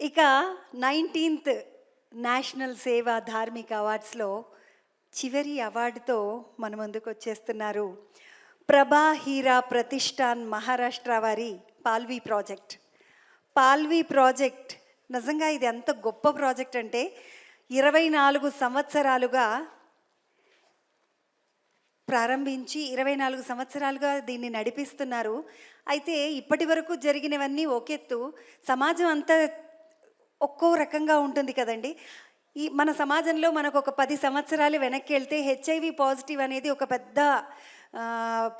ఇక 19th national సేవా ధార్మిక అవార్డ్స్లో చివరి అవార్డుతో మన ముందుకు వచ్చేస్తున్నారు ప్రభా హీరా ప్రతిష్టాన్ మహారాష్ట్ర వారి పాల్వి ప్రాజెక్ట్. పాల్వి ప్రాజెక్ట్ నిజంగా ఇది ఎంత గొప్ప ప్రాజెక్ట్ అంటే 24 సంవత్సరాలుగా ప్రారంభించి 24 సంవత్సరాలుగా దీన్ని నడిపిస్తున్నారు. అయితే ఇప్పటి వరకు జరిగినవన్నీ ఒకెత్తు, సమాజం అంతా ఒక్కో రకంగా ఉంటుంది కదండి. ఈ మన సమాజంలో మనకు ఒక 10 సంవత్సరాలు వెనక్కి వెళ్తే హెచ్ఐవి పాజిటివ్ అనేది ఒక పెద్ద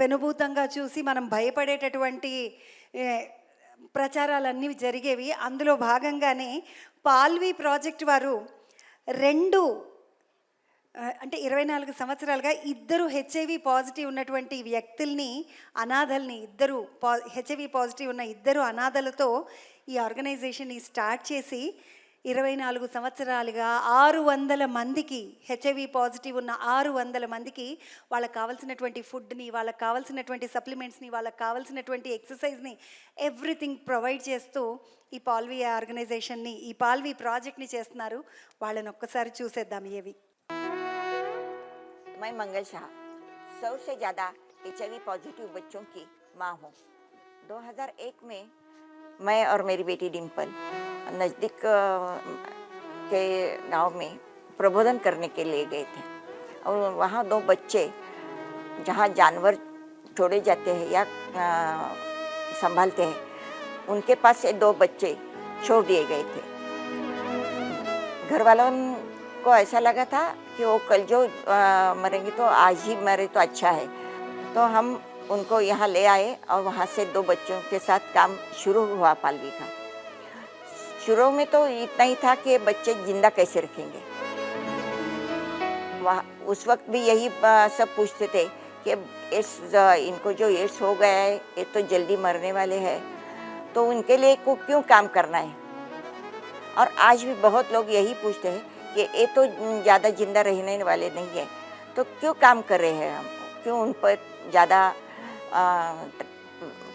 పెనుభూతంగా చూసి మనం భయపడేటటువంటి ప్రచారాలన్నీ జరిగేవి. అందులో భాగంగానే పాల్వి ప్రాజెక్ట్ వారు అంటే 24 సంవత్సరాలుగా ఇద్దరు హెచ్ఐవి పాజిటివ్ ఉన్నటువంటి వ్యక్తుల్ని, అనాథల్ని, హెచ్ఐవి పాజిటివ్ ఉన్న ఇద్దరు అనాథలతో ఈ ఆర్గనైజేషన్ని స్టార్ట్ చేసి 24 సంవత్సరాలుగా 600 మందికి, హెచ్ఐవి పాజిటివ్ ఉన్న 600 మందికి వాళ్ళకి కావాల్సినటువంటి ఫుడ్ని, వాళ్ళకి కావాల్సినటువంటి సప్లిమెంట్స్ని, వాళ్ళకి కావాల్సినటువంటి ఎక్సర్సైజ్ని, ఎవ్రీథింగ్ ప్రొవైడ్ చేస్తూ ఈ పాల్వి ఆర్గనైజేషన్ని, ఈ పాల్వి ప్రాజెక్ట్ని చేస్తున్నారు. వాళ్ళని ఒక్కసారి చూసేద్దాం. ఏవి मैं मंगल शाह 100 से ज़्यादा एचआईवी पॉजिटिव बच्चों की माँ हूँ। 2001 में मैं और मेरी बेटी डिम्पल नज़दीक के गांव में प्रबोधन करने के लिए गए थे और वहाँ 2 बच्चे जहाँ जानवर छोड़े जाते हैं या संभालते हैं, उनके पास से 2 बच्चे छोड़ दिए गए थे। घर वालों को ऐसा लगा था कि वो कल जो मरेंगे तो आज ही मरे तो अच्छा है, तो हम उनको यहाँ ले आए और वहाँ से 2 बच्चों के साथ काम शुरू हुआ पालवी का। शुरू में तो इतना ही था कि बच्चे जिंदा कैसे रखेंगे। वहाँ उस वक्त भी यही सब पूछते थे कि इनको जो एड्स हो गया है ये तो जल्दी मरने वाले हैं, तो उनके लिए को क्यों काम करना है। और आज भी बहुत लोग यही पूछते हैं कि ये तो ज़्यादा जिंदा रहने वाले नहीं है, तो क्यों काम कर रहे हैं हम, क्यों उन पर ज़्यादा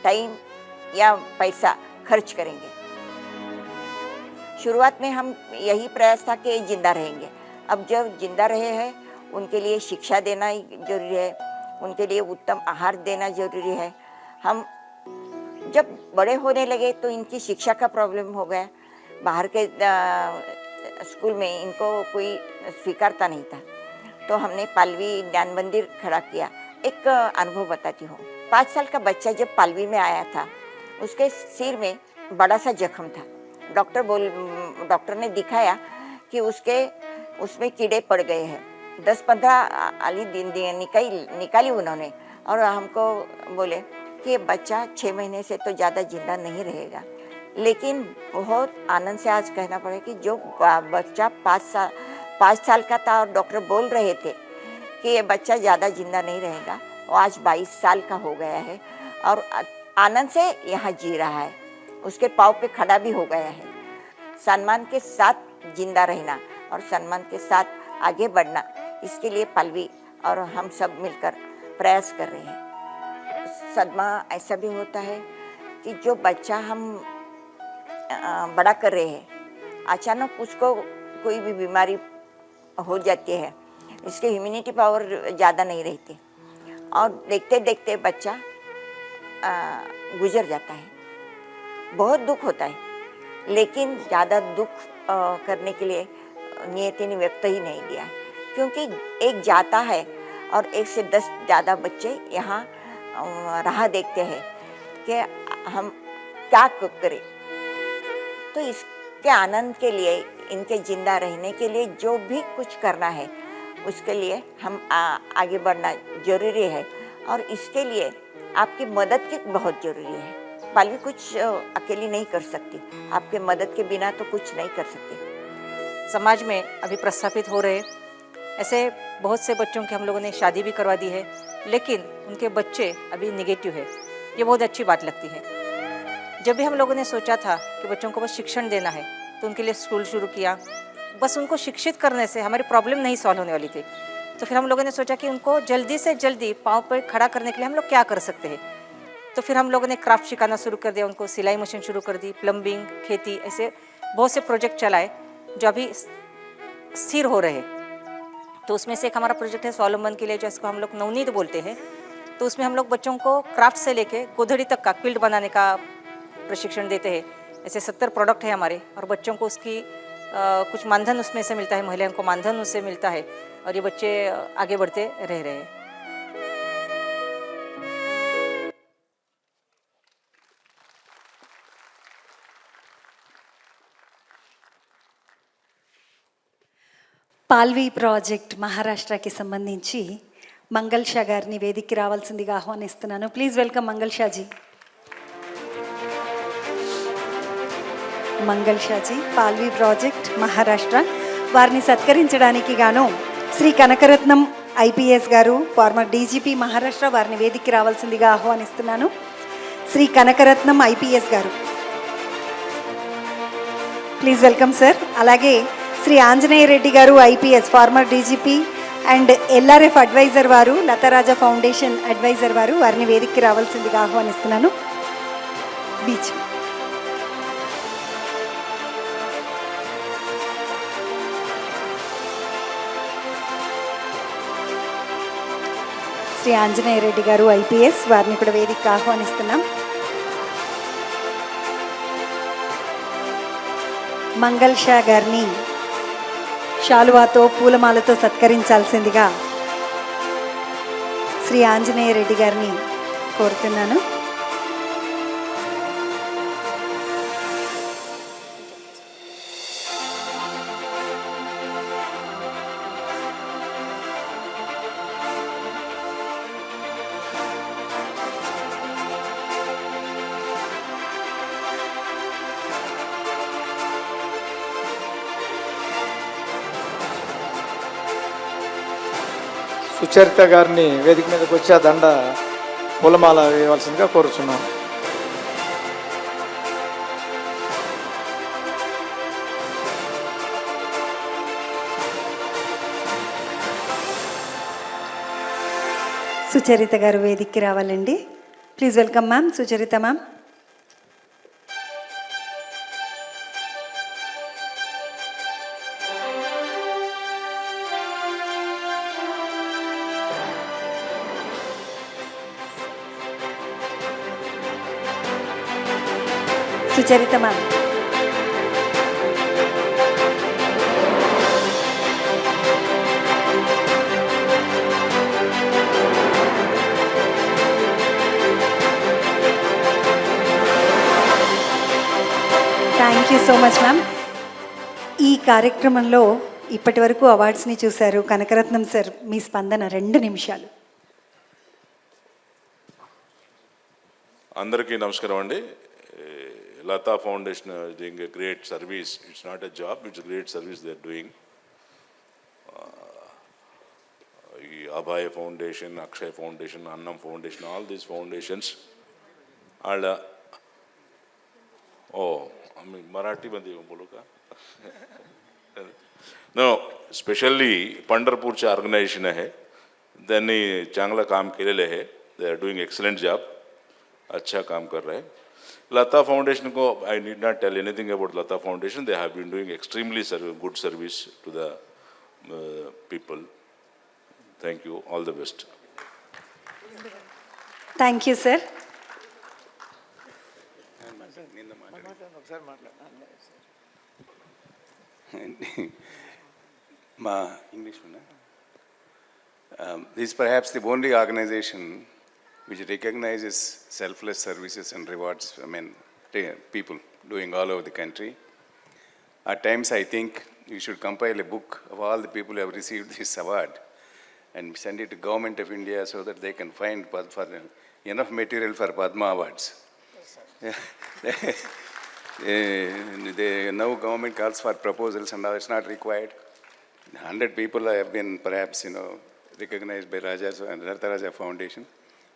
टाइम या पैसा खर्च करेंगे। शुरुआत में हम यही प्रयास था कि जिंदा रहेंगे। अब जब जिंदा रहे हैं उनके लिए शिक्षा देना जरूरी है, उनके लिए उत्तम आहार देना जरूरी है। हम जब बड़े होने लगे तो इनकी शिक्षा का प्रॉब्लम हो गया। बाहर के स्कूल में इनको कोई स्वीकारता नहीं था, तो हमने पालवी ज्ञान मंदिर खड़ा किया। एक अनुभव बताती हूँ। 5 साल का बच्चा जब पालवी में आया था, उसके सिर में बड़ा सा जख्म था। डॉक्टर ने दिखाया कि उसमें कीड़े पड़ गए हैं। 10-15 आली दिन निकाली उन्होंने और हमको बोले कि बच्चा 6 महीने से तो ज़्यादा जिंदा नहीं रहेगा। लेकिन बहुत आनंद से आज कहना पड़े कि जो बच्चा 5 साल का था और डॉक्टर बोल रहे थे कि ये बच्चा ज़्यादा जिंदा नहीं रहेगा, वो आज 22 साल का हो गया है और आनंद से यहाँ जी रहा है। उसके पाँव पे खड़ा भी हो गया है। सम्मान के साथ जिंदा रहना और सम्मान के साथ आगे बढ़ना, इसके लिए पालवी और हम सब मिलकर प्रयास कर रहे हैं। सदमा ऐसा भी होता है कि जो बच्चा हम बड़ा कर रहे हैं, अचानक उसको कोई भी बीमारी हो जाती है, इसकी इम्यूनिटी पावर ज़्यादा नहीं रहती और देखते देखते बच्चा गुजर जाता है। बहुत दुख होता है, लेकिन ज़्यादा दुख करने के लिए नियति ने व्यक्त ही नहीं दिया है, क्योंकि एक जाता है और 1 से 10 ज़्यादा बच्चे यहाँ राह देखते हैं कि हम क्या करें। तो इसके आनंद के लिए, इनके जिंदा रहने के लिए जो भी कुछ करना है, उसके लिए हम आगे बढ़ना जरूरी है और इसके लिए आपकी मदद की बहुत ज़रूरी है। पालवी कुछ अकेली नहीं कर सकती, आपके मदद के बिना तो कुछ नहीं कर सकती। समाज में अभी प्रस्थापित हो रहे ऐसे बहुत से बच्चों की हम लोगों ने शादी भी करवा दी है, लेकिन उनके बच्चे अभी निगेटिव है। ये बहुत अच्छी बात लगती है। जब भी हम लोगों ने सोचा था कि बच्चों को बस शिक्षण देना है, तो उनके लिए स्कूल शुरू किया। बस उनको शिक्षित करने से हमारी प्रॉब्लम नहीं सॉल्व होने वाली थी। तो फिर हम लोगों ने सोचा कि उनको जल्दी से जल्दी पाँव पर खड़ा करने के लिए हम लोग क्या कर सकते हैं। तो फिर हम लोगों ने क्राफ्ट सिखाना शुरू कर दिया, उनको सिलाई मशीन शुरू कर दी, प्लम्बिंग, खेती, ऐसे बहुत से प्रोजेक्ट चलाए जो अभी स्थिर हो रहे हैं। तो उसमें से एक हमारा प्रोजेक्ट है स्वावलंबन के लिए, जिसको हम लोग नवनीत बोलते हैं। तो उसमें हम लोग बच्चों को क्राफ्ट से लेके गोधड़ी तक का क्विल्ट बनाने का प्रशिक्षण देते हैं। ऐसे 70 प्रोडक्ट है हमारे, और बच्चों को उसकी कुछ मानधन उसमें से मिलता है, महिलाओं को मानधन उससे मिलता है, और ये बच्चे आगे बढ़ते रह रहे हैं। పాల్వి ప్రాజెక్ట్ మహారాష్ట్రకి సంబంధించి మంగల్ షా గారిని వేదికకి రావాల్సిందిగా ఆహ్వానిస్తున్నాను. Please welcome Mangal Shaji. Mangal Shaji, Palvi project Maharashtra. వారిని సత్కరించడానికి గాను శ్రీ కనకరత్నం ఐపీఎస్ గారు, ఫార్మర్ డీజీపీ మహారాష్ట్ర, వారిని వేదికకి రావాల్సిందిగా ఆహ్వానిస్తున్నాను. శ్రీ కనకరత్నం ఐపీఎస్ గారు, ప్లీజ్ వెల్కమ్ సార్. అలాగే శ్రీ ఆంజనేయ రెడ్డి గారు IPS, former DGP and LRF advisor వారు, లతారాజా ఫౌండేషన్ అడ్వైజర్ వారు, వారిని వేదికకి రావాల్సిందిగా ఆహ్వానిస్తున్నాను. బీచ్ శ్రీ ఆంజనేయ రెడ్డి గారు ఐపీఎస్, వారిని కూడా వేదికకి ఆహ్వానిస్తున్నాం. మంగల్ షా గారిని శాలువాతో పూలమాలతో సత్కరించాల్సిందిగా శ్రీ ఆంజనేయ రెడ్డి గారిని కోరుతున్నాను. సుచరిత గారిని వేదిక మీదకి వచ్చి ఆ దండ పూలమాల వేయవలసిందిగా కోరుచున్నాం. సుచరిత గారు వేదికకి రావాలండి. Please welcome ma'am, Sucharita ma'am. Sucharita ma'am. Thank you so much ma'am. ఈ కార్యక్రమంలో ఇప్పటి వరకు అవార్డ్స్ని చూశారు. కనకరత్నం సార్, మీ స్పందన 2 నిమిషాలు. అందరికీ నమస్కారం అండి. Lata Foundation is doing a great service. It's not a job, it's a great service they're doing. Abhay Foundation, Akshay Foundation, Annam Foundation, all these foundations. And I mean, Marathi bandi bolo ka? No, especially Pandharpurcha organization hai. त्यांनी चांगला काम केलेलं आहे. They are doing excellent job. अच्छा काम कर रहे हैं. Lata Foundation ko, I need not tell anything about Lata Foundation. They have been doing extremely good service to the people. Thank you. All the best. Thank you sir. English. This is perhaps the only organization which recognizes selfless services and rewards, people doing all over the country. At times, I think we should compile a book of all the people who have received this award and send it to Government of India so that they can find for enough material for Padma Awards. Now government calls for proposals and now it's not required. 100 people have been perhaps, recognized by Lata Foundation.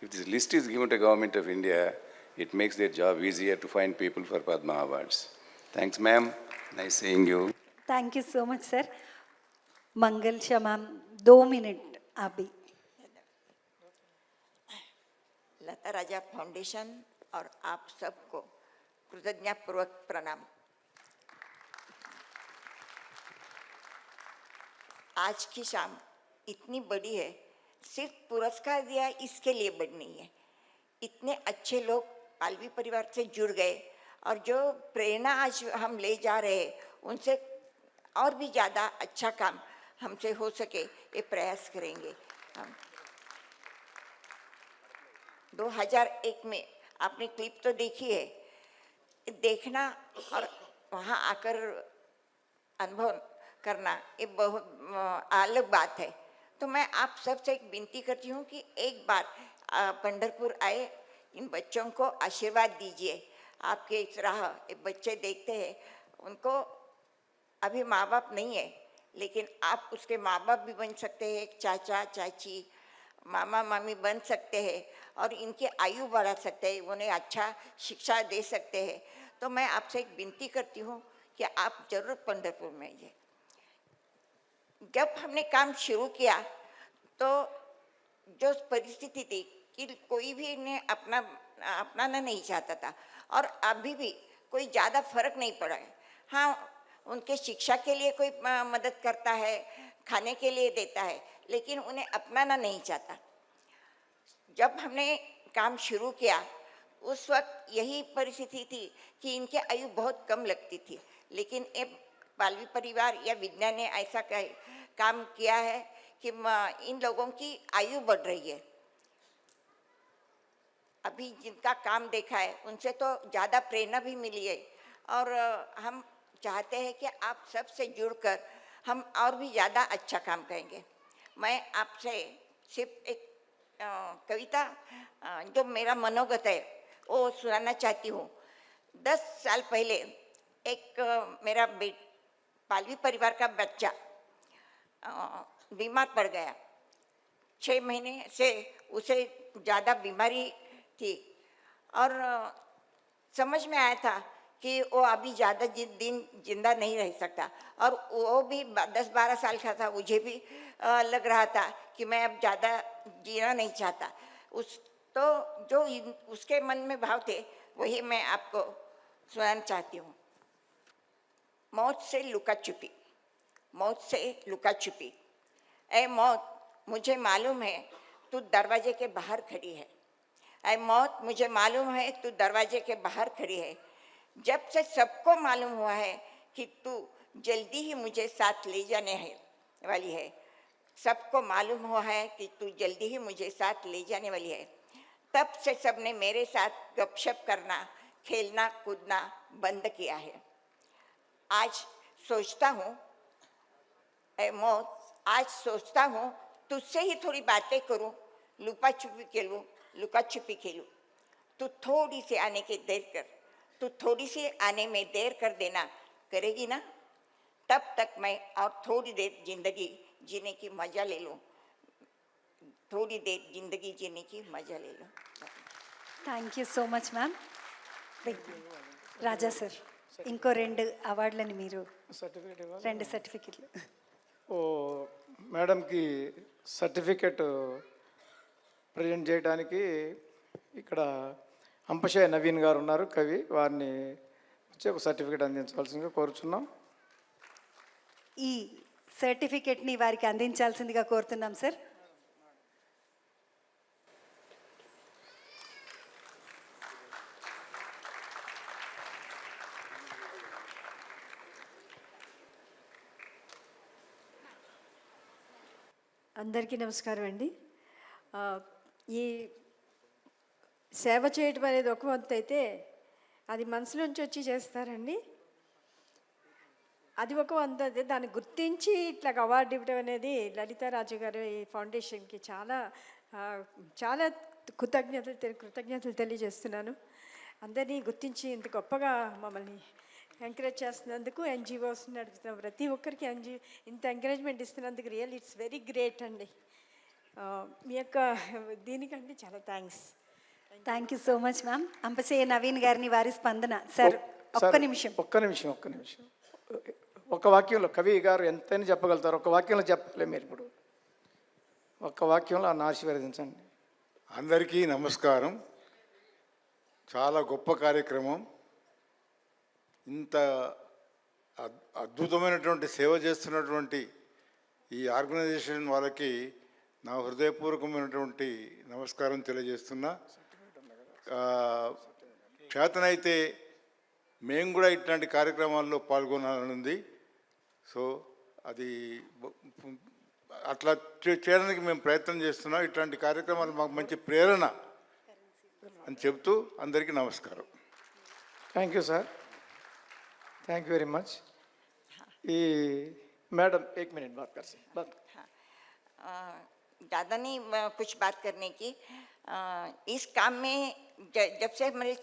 If this list is given to Government of India, it makes their job easier to find people for Padma Awards. Thanks, ma'am. Nice seeing you. Thank you so much sir. Mangal Sha ma'am, 2 minute आप भी. लता राजा foundation और आप सबको कृतज्ञतापूर्वक प्रणाम. आज की शाम इतनी बड़ी है, सिर्फ पुरस्कार दिया इसके लिए बड़ी नहीं है। इतने अच्छे लोग पालवी परिवार से जुड़ गए और जो प्रेरणा आज हम ले जा रहे हैं उनसे और भी ज़्यादा अच्छा काम हमसे हो सके ये प्रयास करेंगे हम। 2001 में आपने क्लिप तो देखी है, देखना और वहाँ आकर अनुभव करना ये बहुत अलग बात है। तो मैं आप सबसे एक विनती करती हूँ कि एक बार पंढरपुर आए, इन बच्चों को आशीर्वाद दीजिए। आपके इस राह ये बच्चे देखते हैं, उनको अभी माँ बाप नहीं है, लेकिन आप उसके माँ बाप भी बन सकते हैं, एक चाचा चाची मामा मामी बन सकते हैं और इनकी आयु बढ़ा सकते हैं, उन्हें अच्छा शिक्षा दे सकते हैं। तो मैं आपसे एक विनती करती हूँ कि आप जरूर पंढरपुर में आइए। जब हमने काम शुरू किया तो जो परिस्थिति थी कि कोई भी इन्हें अपनाना नहीं चाहता था और अभी भी कोई ज़्यादा फर्क नहीं पड़ा है। हाँ, उनके शिक्षा के लिए कोई मदद करता है, खाने के लिए देता है, लेकिन उन्हें अपनाना नहीं चाहता। जब हमने काम शुरू किया उस वक्त यही परिस्थिति थी कि इनके आयु बहुत कम लगती थी, लेकिन ये पालवी परिवार या विज्ञान ने ऐसा काम किया है कि इन लोगों की आयु बढ़ रही है। अभी जिनका काम देखा है उनसे तो ज़्यादा प्रेरणा भी मिली है और हम चाहते हैं कि आप सबसे जुड़कर हम और भी ज़्यादा अच्छा काम करेंगे। मैं आपसे सिर्फ एक कविता जो मेरा मनोगत है वो सुनाना चाहती हूँ। 10 साल पहले एक मेरा पालवी परिवार का बच्चा बीमार पड़ गया। 6 महीने से उसे ज़्यादा बीमारी थी और समझ में आया था कि वो अभी ज़्यादा दिन जिंदा नहीं रह सकता और वो भी 10-12 साल का था। मुझे भी लग रहा था कि मैं अब ज़्यादा जीना नहीं चाहता। तो जो उसके मन में भाव थे वही मैं आपको सुनाना चाहती हूँ। मौत से लुका छुपी, मौत से लुका छुपी। ऐ मौत मुझे मालूम है तू दरवाजे के बाहर खड़ी है। ऐ मौत मुझे मालूम है तू दरवाजे के बाहर खड़ी है। जब से सबको मालूम हुआ है कि तू जल्दी ही मुझे साथ ले जाने वाली है। सबको मालूम हुआ है कि तू जल्दी ही मुझे साथ ले जाने वाली है। तब से सबने मेरे साथ गपशप करना, खेलना कूदना बंद किया है। आज सोचता हूँ ऐ मौत, आज सोचता हूँ तुझसे ही थोड़ी बातें करूँ, लुका छुपी खेलूँ। तू थोड़ी सी आने की देर कर, तू थोड़ी सी आने में देर कर देना करेगी ना? तब तक मैं और थोड़ी देर जिंदगी जीने की मजा ले लूँ, थोड़ी देर जिंदगी जीने की मजा ले लूँ। Thank you so much ma'am. Raja sir, ఇంకో 2 అవార్డులని మీరు సర్టిఫికేట్ ఇవ్వాలి. 2 సర్టిఫికెట్లు. ఓ మేడంకి సర్టిఫికెట్ ప్రజెంట్ చేయడానికి ఇక్కడ అంపశయ్య నవీన్ గారు ఉన్నారు, కవి. వారిని వచ్చి ఒక సర్టిఫికేట్ అందించవలసిందిగా కోరుచున్నాం. ఈ సర్టిఫికెట్ని వారికి అందించాల్సిందిగా కోరుతున్నాం సార్. అందరికీ నమస్కారం అండి. ఈ సేవ చేయటం అనేది ఒక వంతు అయితే అది మనసులోంచి వచ్చి చేస్తారండి. అది ఒక వంతు. అయితే దాన్ని గుర్తించి ఇట్లా అవార్డు ఇవ్వడం అనేది లలితారాజు గారు ఈ ఫౌండేషన్కి చాలా చాలా కృతజ్ఞతలు తెలియజేస్తున్నాను. అందరినీ గుర్తించి ఇంత గొప్పగా మమ్మల్ని ఎంకరేజ్ చేస్తున్నందుకు, ఎన్జిఓస్ నడుస్తున్న ప్రతి ఒక్కరికి ఇంత ఎంకరేజ్మెంట్ ఇస్తున్నందుకు రియల్ ఇట్స్ వెరీ గ్రేట్ అండి. మీ యొక్క దీనికంటే చాలా thanks. Thank you so much ma'am. Ampasayya Naveen గారిని వారి స్పందన. సార్ ఒక్క నిమిషం. ఒక వాక్యంలో కవి గారు ఎంతైనా చెప్పగలుగుతారు. ఒక వాక్యంలో చెప్పాలి మీరు. ఇప్పుడు ఒక్క వాక్యంలో నన్ను ఆశీర్వదించండి. అందరికీ నమస్కారం. చాలా గొప్ప కార్యక్రమం. ఇంత అద్భుతమైనటువంటి సేవ చేస్తున్నటువంటి ఈ ఆర్గనైజేషన్ వాళ్ళకి నా హృదయపూర్వకమైనటువంటి నమస్కారం తెలియజేస్తున్నా. చేతనైతే మేము కూడా ఇట్లాంటి కార్యక్రమాల్లో పాల్గొనాలనుంది. సో అది అట్లా చేయడానికి మేము ప్రయత్నం చేస్తున్నాం. ఇట్లాంటి కార్యక్రమాలు మాకు మంచి ప్రేరణ అని చెప్తూ అందరికీ నమస్కారం. Thank you sir, thank you very much. ఈ मैडम 1 मिनट बात कर सकते बात. ज़्यादा नहीं कुछ बात करने की. इस काम में जब से मैंने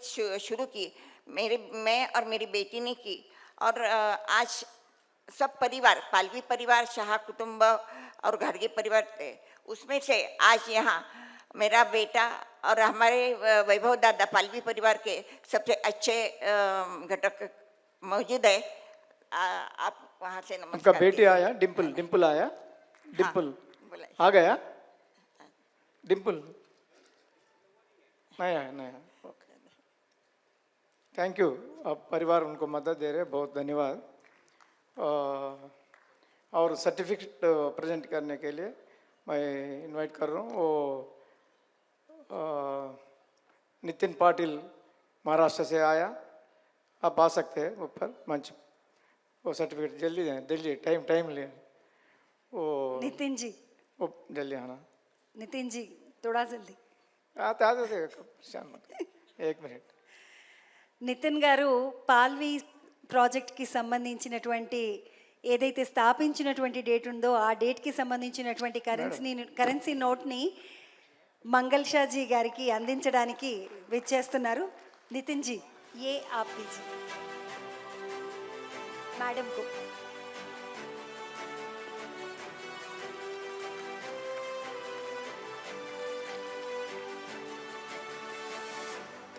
शुरू की, मैं और मेरी बेटी ने की, और आज सब परिवार, पालवी परिवार, शाह कुटुंब और घर के परिवार थे, उसमें से आज यहाँ मेरा बेटा और हमारे वैभव दादा पालवी परिवार के सबसे अच्छे घटक मौजूद है. आप वहाँ से उनका नमस्कार बेटी कीजिए. आया, डिम्पल आया, डिम्पल बुलाइए. आ गया, डिम्पल नहीं आया, नहीं आया. Okay, thank you. अब परिवार उनको मदद दे रहे, बहुत धन्यवाद. और सर्टिफिकेट प्रेजेंट करने के लिए मैं इनवाइट कर रहा हूँ. वो नितिन पाटिल महाराष्ट्र से आया, आप आ सकते हैं ऊपर मंच. वो सर्टिफिकेट जल्दी दें, जल्दी टाइम ले. वो नितिन जी, वो जल्दी आना. नितिन जी थोड़ा जल्दी. आते परेशान मत. 1 मिनट. నితిన్ గారు పాల్వి ప్రాజెక్ట్కి సంబంధించినటువంటి ఏదైతే స్థాపించినటువంటి డేట్ ఉందో ఆ డేట్కి సంబంధించినటువంటి కరెన్సీ నోట్ని మంగల్ షాజీ గారికి అందించడానికి విచ్చేస్తున్నారు. నితిన్ జీ, ఏ ఆప్ దీజిए मैडम को.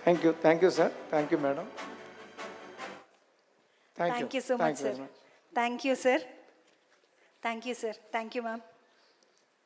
Thank you sir, thank you madam. Thank you so much, sir. Thank you, sir. Thank you, sir. Thank you, ma'am.